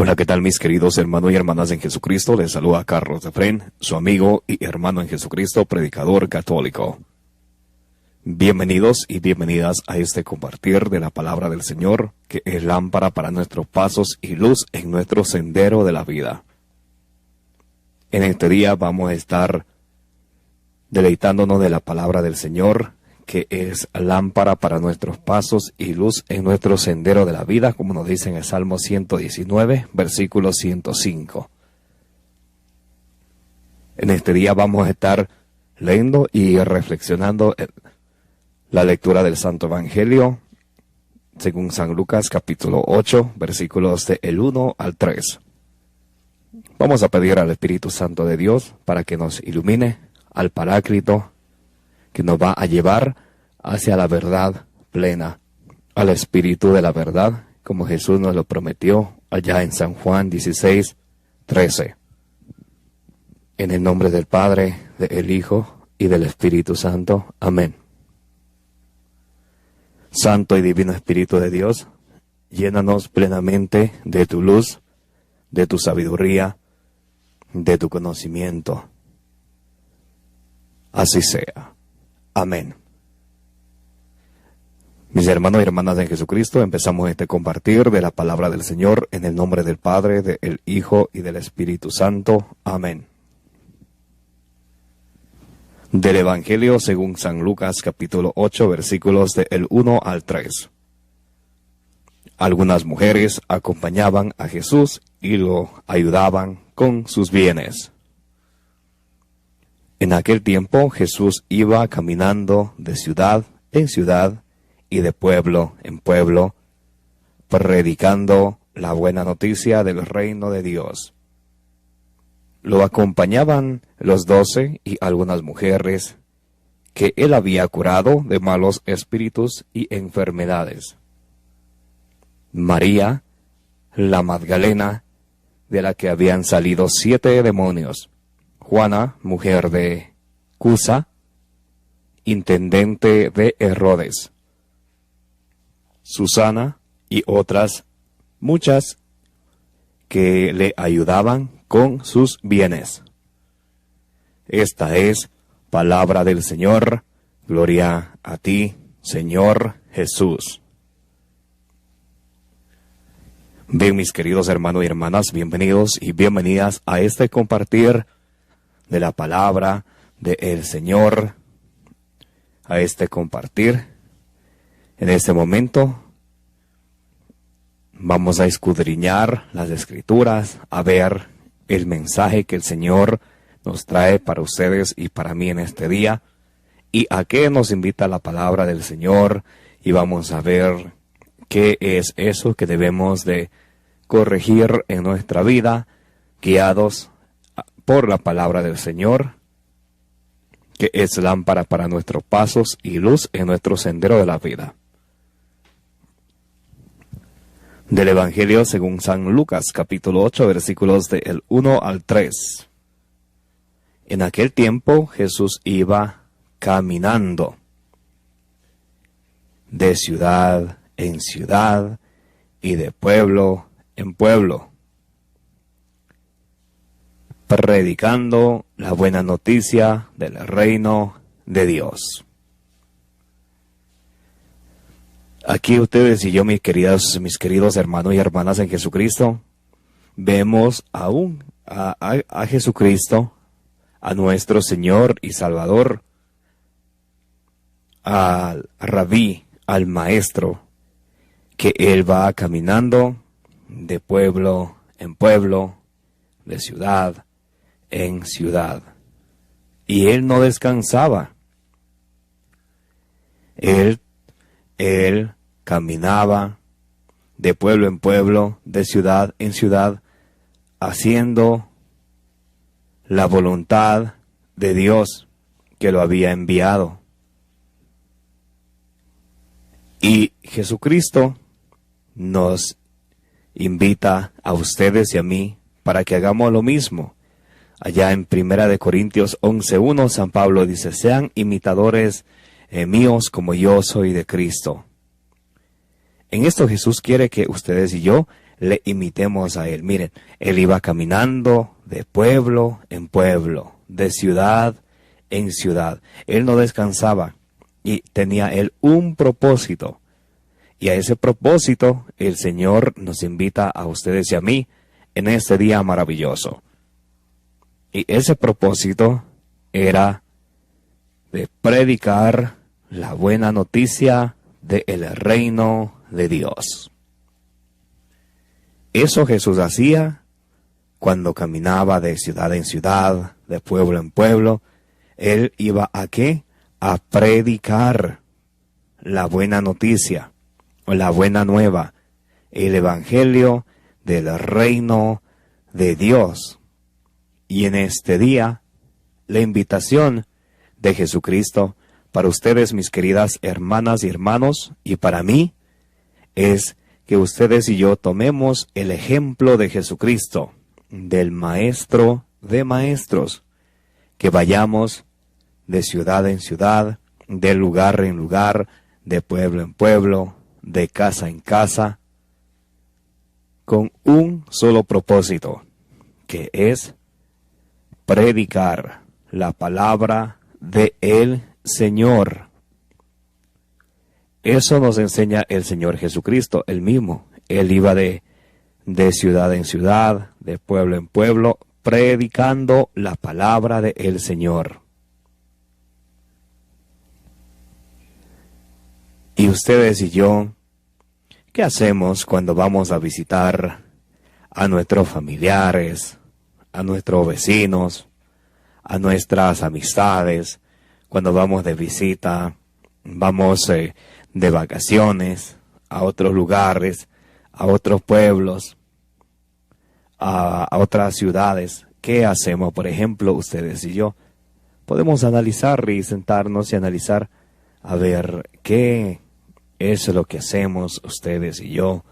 Hola, ¿qué tal mis queridos hermanos y hermanas en Jesucristo? Les saluda Carlos Efrén, su amigo y hermano en Jesucristo, predicador católico. Bienvenidos y bienvenidas a este compartir de la palabra del Señor, que es lámpara para nuestros pasos y luz en nuestro sendero de la vida. En este día vamos a estar deleitándonos de la palabra del Señor, que es lámpara para nuestros pasos y luz en nuestro sendero de la vida, como nos dice en el Salmo 119, versículo 105. En este día vamos a estar leyendo y reflexionando la lectura del Santo Evangelio, según San Lucas, capítulo 8, versículos del 1 al 3. Vamos a pedir al Espíritu Santo de Dios para que nos ilumine, al Paráclito, que nos va a llevar hacia la verdad plena, al Espíritu de la verdad, como Jesús nos lo prometió allá en San Juan 16, 13. En el nombre del Padre, del Hijo y del Espíritu Santo. Amén. Santo y Divino Espíritu de Dios, llénanos plenamente de tu luz, de tu sabiduría, de tu conocimiento. Así sea. Amén. Mis hermanos y hermanas en Jesucristo, empezamos este compartir de la palabra del Señor en el nombre del Padre, del Hijo y del Espíritu Santo. Amén. Del Evangelio según San Lucas, capítulo 8, versículos del 1 al 3. Algunas mujeres acompañaban a Jesús y lo ayudaban con sus bienes. En aquel tiempo Jesús iba caminando de ciudad en ciudad y de pueblo en pueblo, predicando la buena noticia del reino de Dios. Lo acompañaban los 12 y algunas mujeres que él había curado de malos espíritus y enfermedades. María, la Magdalena, de la que habían salido 7 demonios. Juana, mujer de Cusa, intendente de Herodes. Susana y otras muchas que le ayudaban con sus bienes. Esta es palabra del Señor. Gloria a ti, Señor Jesús. Bien, mis queridos hermanos y hermanas, bienvenidos y bienvenidas a este compartir de la palabra del Señor, a este compartir. En este momento vamos a escudriñar las Escrituras, a ver el mensaje que el Señor nos trae para ustedes y para mí en este día, y a qué nos invita la palabra del Señor, y vamos a ver qué es eso que debemos de corregir en nuestra vida, guiados por la palabra del Señor, que es lámpara para nuestros pasos y luz en nuestro sendero de la vida. Del Evangelio según San Lucas, capítulo 8, versículos del 1 al 3. En aquel tiempo Jesús iba caminando de ciudad en ciudad y de pueblo en pueblo, predicando la buena noticia del reino de Dios. Aquí ustedes y yo, mis queridos hermanos y hermanas en Jesucristo, vemos aún a Jesucristo, a nuestro Señor y Salvador, al Rabí, al Maestro, que Él va caminando de pueblo en pueblo, de ciudad en ciudad. Y Él no descansaba. Él caminaba de pueblo en pueblo, de ciudad en ciudad, haciendo la voluntad de Dios que lo había enviado. Y Jesucristo nos invita a ustedes y a mí para que hagamos lo mismo. Allá en 1 Corintios 11:1, San Pablo dice: sean imitadores míos como yo soy de Cristo. En esto Jesús quiere que ustedes y yo le imitemos a él. Miren, él iba caminando de pueblo en pueblo, de ciudad en ciudad. Él no descansaba y tenía él un propósito. Y a ese propósito el Señor nos invita a ustedes y a mí en este día maravilloso. Y ese propósito era de predicar la buena noticia del reino de Dios. Eso Jesús hacía cuando caminaba de ciudad en ciudad, de pueblo en pueblo. Él iba ¿a qué? A predicar la buena noticia, o la buena nueva, el evangelio del reino de Dios. Y en este día, la invitación de Jesucristo para ustedes, mis queridas hermanas y hermanos, y para mí, es que ustedes y yo tomemos el ejemplo de Jesucristo, del Maestro de Maestros, que vayamos de ciudad en ciudad, de lugar en lugar, de pueblo en pueblo, de casa en casa, con un solo propósito, que es predicar la palabra de el Señor. Eso nos enseña el Señor Jesucristo, él mismo. Él iba de ciudad en ciudad, de pueblo en pueblo, predicando la palabra de el Señor. Y ustedes y yo, ¿qué hacemos cuando vamos a visitar a nuestros familiares, a nuestros vecinos, a nuestras amistades, cuando vamos de visita, vamos de vacaciones a otros lugares, a otros pueblos, a otras ciudades? ¿Qué hacemos? Por ejemplo, ustedes y yo podemos analizar y sentarnos y analizar a ver qué es lo que hacemos ustedes y yo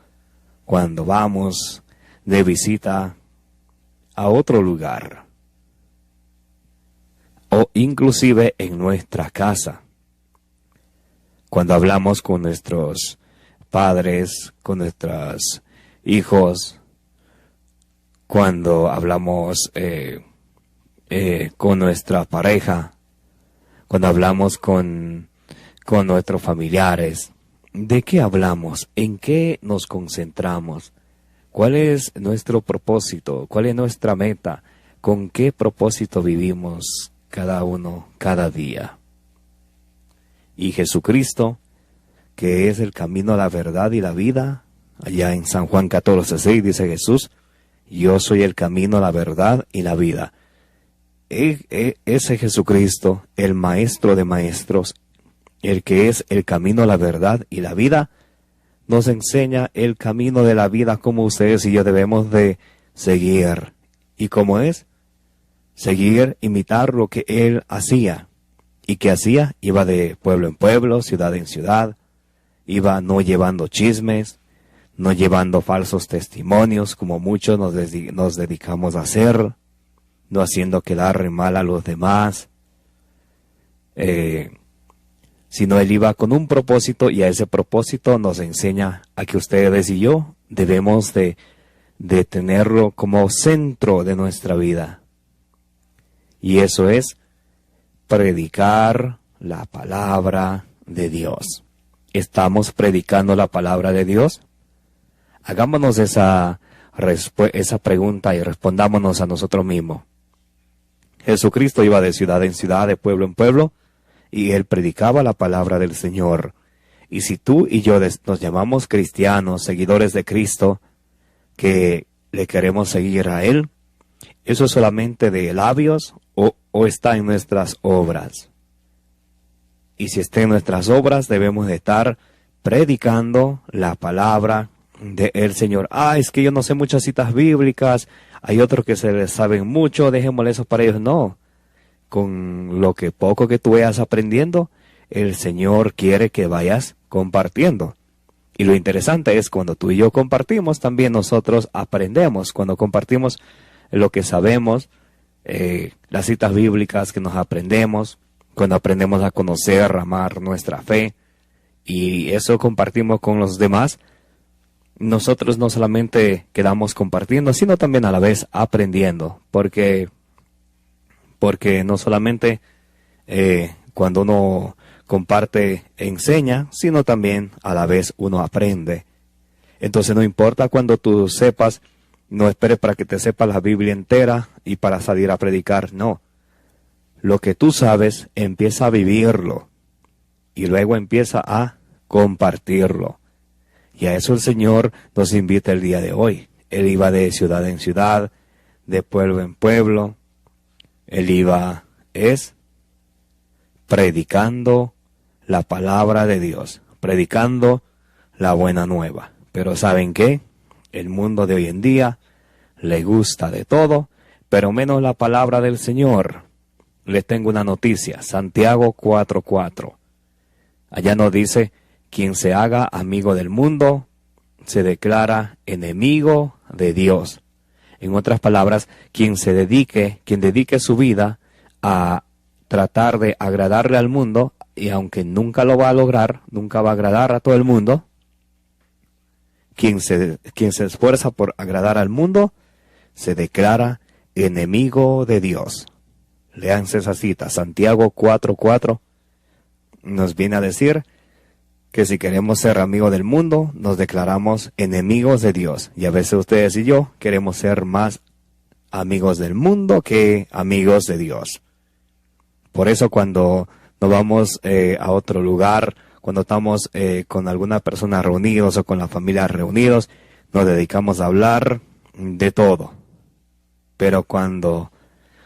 cuando vamos de visita a otro lugar, o inclusive en nuestra casa, cuando hablamos con nuestros padres, con nuestros hijos, cuando hablamos con nuestra pareja, cuando hablamos con nuestros familiares. ¿De qué hablamos? ¿En qué nos concentramos? ¿Cuál es nuestro propósito? ¿Cuál es nuestra meta? ¿Con qué propósito vivimos cada uno, cada día? Y Jesucristo, que es el camino, la verdad y la vida, allá en San Juan 14:6 dice Jesús: yo soy el camino, la verdad y la vida. Ese Jesucristo, el Maestro de Maestros, el que es el camino, la verdad y la vida, nos enseña el camino de la vida, como ustedes y yo debemos de seguir. ¿Y cómo es? Seguir, imitar lo que Él hacía. ¿Y qué hacía? Iba de pueblo en pueblo, ciudad en ciudad, iba no llevando chismes, no llevando falsos testimonios, como muchos nos dedicamos a hacer, no haciendo quedar mal a los demás, sino Él iba con un propósito, y a ese propósito nos enseña a que ustedes y yo debemos de tenerlo como centro de nuestra vida. Y eso es predicar la palabra de Dios. ¿Estamos predicando la palabra de Dios? Hagámonos esa pregunta y respondámonos a nosotros mismos. Jesucristo iba de ciudad en ciudad, de pueblo en pueblo, y Él predicaba la palabra del Señor. Y si tú y yo nos llamamos cristianos, seguidores de Cristo, que le queremos seguir a Él, ¿eso es solamente de labios o está en nuestras obras? Y si está en nuestras obras, debemos de estar predicando la palabra del Señor. Es que yo no sé muchas citas bíblicas, hay otros que se les saben mucho, dejémosle eso para ellos. No, con lo que poco que tú vayas aprendiendo, el Señor quiere que vayas compartiendo. Y lo interesante es cuando tú y yo compartimos, también nosotros aprendemos. Cuando compartimos lo que sabemos, las citas bíblicas que nos aprendemos, cuando aprendemos a conocer, a amar nuestra fe, y eso compartimos con los demás, nosotros no solamente quedamos compartiendo, sino también a la vez aprendiendo, porque no solamente cuando uno comparte enseña, sino también a la vez uno aprende. Entonces no importa cuando tú sepas, no esperes para que te sepas la Biblia entera y para salir a predicar, no. Lo que tú sabes, empieza a vivirlo y luego empieza a compartirlo. Y a eso el Señor nos invita el día de hoy. Él iba de ciudad en ciudad, de pueblo en pueblo. Él iba, predicando la palabra de Dios, predicando la buena nueva. Pero ¿saben qué? El mundo de hoy en día le gusta de todo, pero menos la palabra del Señor. Les tengo una noticia, Santiago 4:4. Allá nos dice, quien se haga amigo del mundo, se declara enemigo de Dios. En otras palabras, quien dedique su vida a tratar de agradarle al mundo, y aunque nunca lo va a lograr, nunca va a agradar a todo el mundo, quien se esfuerza por agradar al mundo, se declara enemigo de Dios. Léanse esa cita, Santiago 4:4, nos viene a decir que si queremos ser amigos del mundo, nos declaramos enemigos de Dios. Y a veces ustedes y yo queremos ser más amigos del mundo que amigos de Dios. Por eso cuando nos vamos a otro lugar, cuando estamos con alguna persona reunidos o con la familia reunidos, nos dedicamos a hablar de todo. Pero cuando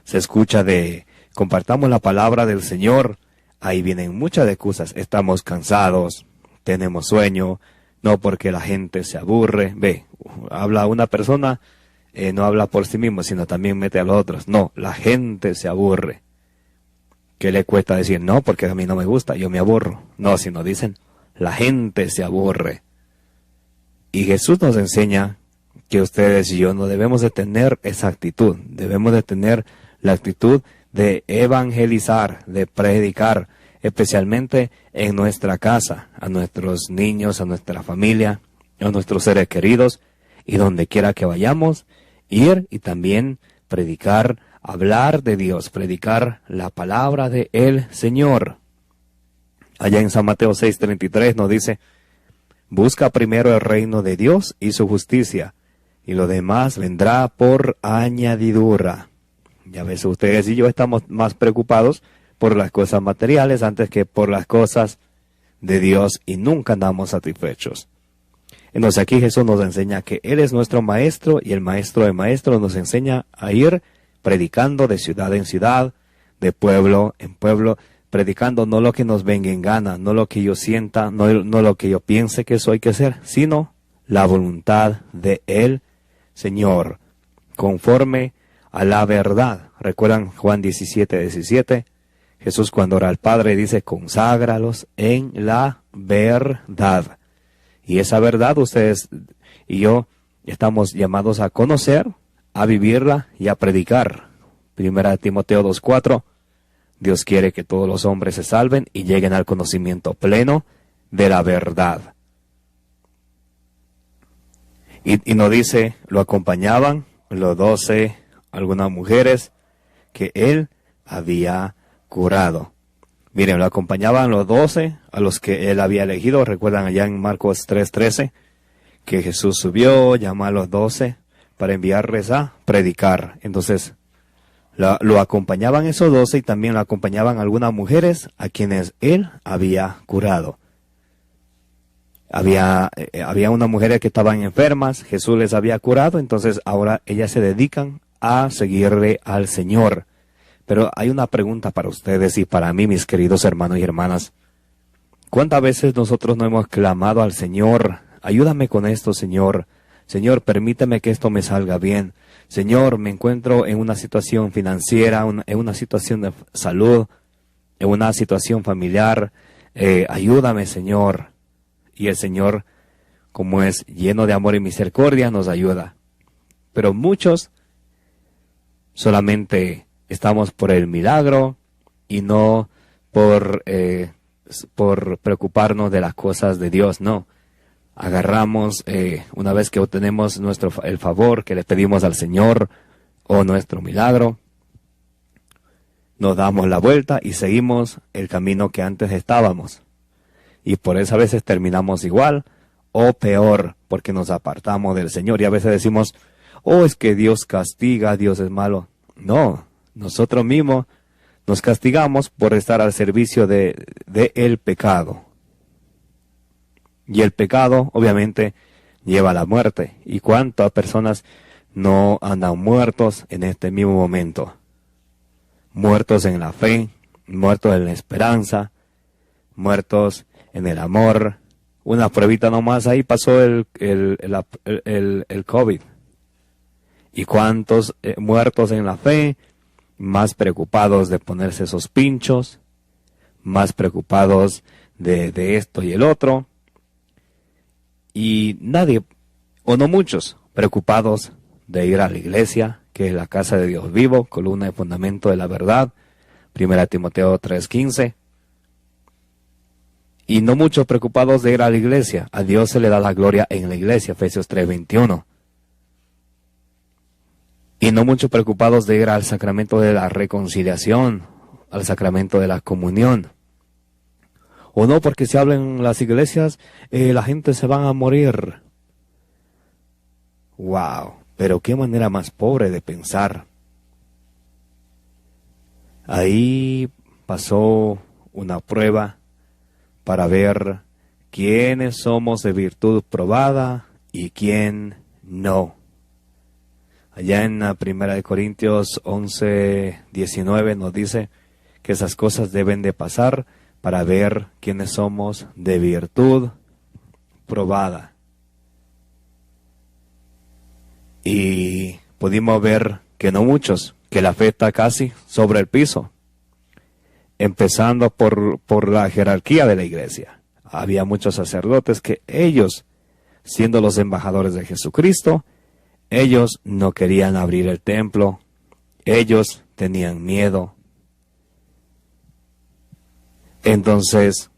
se escucha de compartamos la palabra del Señor, ahí vienen muchas excusas. Estamos cansados, tenemos sueño, no porque la gente se aburre. Ve, habla una persona, no habla por sí mismo, sino también mete a los otros. No, la gente se aburre. ¿Qué le cuesta decir? No, porque a mí no me gusta, yo me aburro. No, sino dicen, la gente se aburre. Y Jesús nos enseña que ustedes y yo no debemos de tener esa actitud. Debemos de tener la actitud de evangelizar, de predicar, especialmente en nuestra casa, a nuestros niños, a nuestra familia, a nuestros seres queridos, y donde quiera que vayamos, ir y también predicar, hablar de Dios, predicar la palabra de el Señor. Allá en San Mateo 6:33 nos dice, busca primero el reino de Dios y su justicia, y lo demás vendrá por añadidura. Ya ves, ustedes y yo estamos más preocupados por las cosas materiales antes que por las cosas de Dios y nunca andamos satisfechos. Entonces aquí Jesús nos enseña que Él es nuestro maestro y el maestro de maestros nos enseña a ir predicando de ciudad en ciudad, de pueblo en pueblo, predicando no lo que nos venga en gana, no lo que yo sienta, no lo que yo piense que eso hay que hacer, sino la voluntad de el Señor, conforme a la verdad. ¿Recuerdan Juan 17:17? Jesús cuando ora al Padre dice, conságralos en la verdad. Y esa verdad ustedes y yo estamos llamados a conocer, a vivirla y a predicar. Primera Timoteo 2:4, Dios quiere que todos los hombres se salven y lleguen al conocimiento pleno de la verdad. Y nos dice, lo acompañaban los 12, algunas mujeres que Él había curado. Miren, lo acompañaban los 12 a los que Él había elegido. Recuerdan allá en Marcos 3:13 que Jesús subió, llamó a los 12 para enviarles a predicar. Entonces, lo acompañaban esos 12 y también lo acompañaban algunas mujeres a quienes Él había curado. Había unas mujeres que estaban enfermas, Jesús les había curado, entonces ahora ellas se dedican a seguirle al Señor. Pero hay una pregunta para ustedes y para mí, mis queridos hermanos y hermanas. ¿Cuántas veces nosotros no hemos clamado al Señor? Ayúdame con esto, Señor. Señor, permíteme que esto me salga bien. Señor, me encuentro en una situación financiera, en una situación de salud, en una situación familiar. Ayúdame, Señor. Y el Señor, como es lleno de amor y misericordia, nos ayuda. Pero muchos solamente estamos por el milagro y no por preocuparnos de las cosas de Dios, no. agarramos, una vez que obtenemos el favor que le pedimos al Señor o nuestro milagro, nos damos la vuelta y seguimos el camino que antes estábamos. Y por eso a veces terminamos igual o peor, porque nos apartamos del Señor. Y a veces decimos, oh, es que Dios castiga, Dios es malo. No, nosotros mismos nos castigamos por estar al servicio de el pecado. Y el pecado, obviamente, lleva a la muerte. ¿Y cuántas personas no andan muertos en este mismo momento? Muertos en la fe, muertos en la esperanza, muertos en el amor. Una pruebita nomás, ahí pasó el COVID. ¿Y cuántos muertos en la fe? Más preocupados de ponerse esos pinchos, más preocupados de esto y el otro. Y nadie, o no muchos, preocupados de ir a la iglesia, que es la casa de Dios vivo, columna y fundamento de la verdad, 1 Timoteo 3:15. Y no muchos preocupados de ir a la iglesia. A Dios se le da la gloria en la iglesia, Efesios 3:21. Y no muchos preocupados de ir al sacramento de la reconciliación, al sacramento de la comunión. O no, porque si hablan en las iglesias, la gente se va a morir. ¡Wow! Pero qué manera más pobre de pensar. Ahí pasó una prueba para ver quiénes somos de virtud probada y quién no. Allá en la 1 Corintios 11:19 nos dice que esas cosas deben de pasar para ver quiénes somos de virtud probada. Y pudimos ver que no muchos, que la fe está casi sobre el piso, empezando por la jerarquía de la iglesia. Había muchos sacerdotes que ellos, siendo los embajadores de Jesucristo, ellos no querían abrir el templo, ellos tenían miedo. Entonces,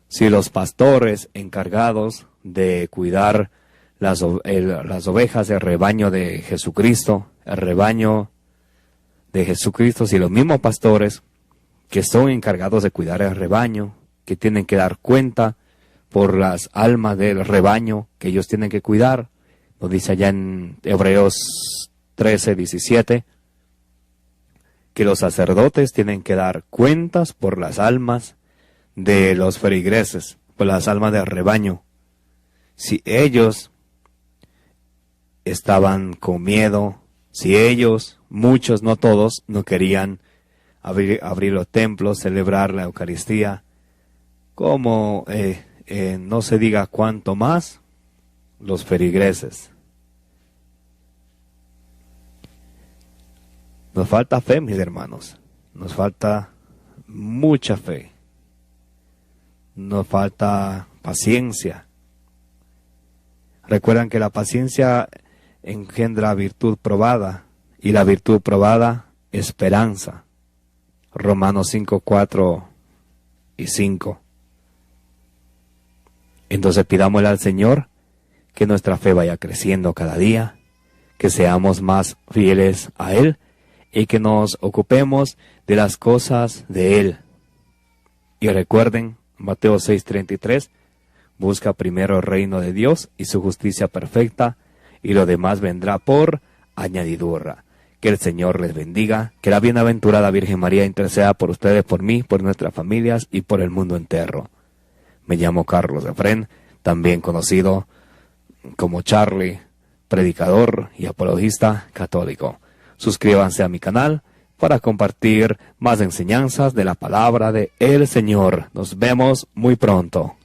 si los pastores encargados de cuidar las ovejas del rebaño de Jesucristo, el rebaño de Jesucristo, si los mismos pastores que son encargados de cuidar el rebaño, que tienen que dar cuenta por las almas del rebaño que ellos tienen que cuidar, nos dice allá en Hebreos 13:17, que los sacerdotes tienen que dar cuentas por las almas de los feligreses, por las almas del rebaño. Si ellos estaban con miedo, si ellos, muchos, no todos, no querían abrir los templos, celebrar la Eucaristía, como no se diga cuánto más los feligreses. Nos falta fe, mis hermanos. Nos falta mucha fe. Nos falta paciencia. Recuerdan que la paciencia engendra virtud probada, y la virtud probada, esperanza. Romanos 5:4 y 5. Entonces pidámosle al Señor que nuestra fe vaya creciendo cada día, que seamos más fieles a Él y que nos ocupemos de las cosas de Él. Y recuerden, Mateo 6:33, busca primero el reino de Dios y su justicia perfecta, y lo demás vendrá por añadidura. Que el Señor les bendiga, que la bienaventurada Virgen María interceda por ustedes, por mí, por nuestras familias y por el mundo entero. Me llamo Carlos Efrén, también conocido como Charlie, predicador y apologista católico. Suscríbanse a mi canal para compartir más enseñanzas de la palabra de el Señor. Nos vemos muy pronto.